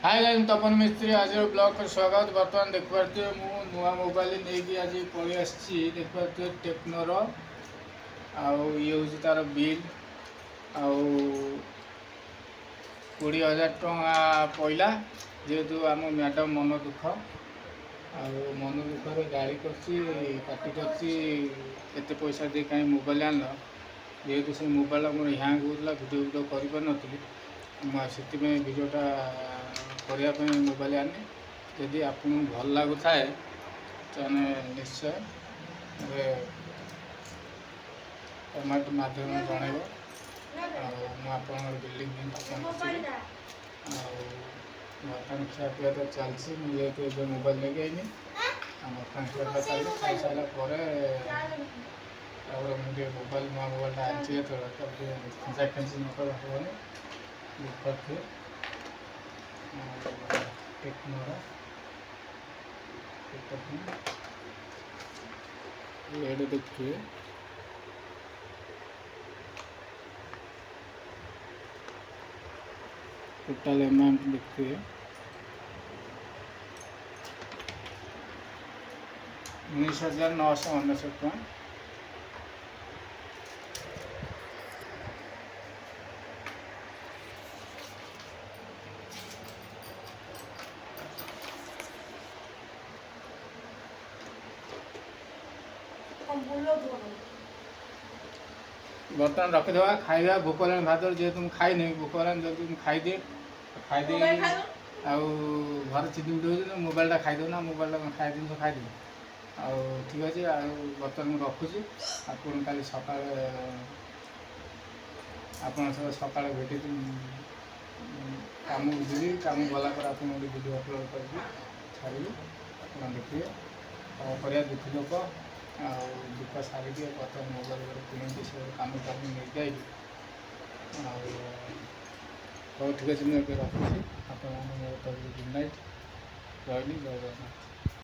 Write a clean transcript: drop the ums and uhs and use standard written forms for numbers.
Hi guys तपन मिस्त्री आज blog को स्वागत। बर्तमान देख पारे मु नुआ मोबाइल नहीं आज पलि आसी देख पारे टेक्नोर आउ ये हूँ तार बिल आउ 20,000 टंका पड़ा जेहेतु आम मैडम मन दुख मन दुख गाड़ी करते पैसा दे कहीं मोबाइल आन जेहेतु से मोबाइल मोर हैंग होता भिडियो कर भिडियोटा करने मोबाइल आने जदि आपको भल लगुए तो निश्चय कमेंट माध्यम जनइब बिल्डिंग बर्तमान खिया पिया तो चलती मुझे मोबाइल लेके आईनी बर्तमान खिया चलती खाई सारापर मुझे मोबाइल नुआ मोबाइलटा आनी तो खिंचा खिंची मतलब हेनी देखते टेक्नोर ये देखिए टोटल अमाउंट देखते हैं 19,999 टका। बर्तमान रखीदे खाଇବା भोक हेलानी भात जेहेतु मुझे खाई भोक हेलानी जल्दी मुझे खाईदे आउ घर चिड़ी मिड़ी मोबाइलटा खाईदेना मोबाइल खाई जिन खाईदे ठीक अच्छे बर्तमान मुझे रखुची आपन काली सका सका भेटी कम बुझी कम गलापर आप वीडियो अपलोड करके छाड़ी देखिए कम कर दुखी लोक दुख सारिकी बर्तमान मोबाइल किणी से कम कर नहीं जाए ठीक अच्छे मुझे रखुची आप गुड नाइट रही जय जगन्नाथ।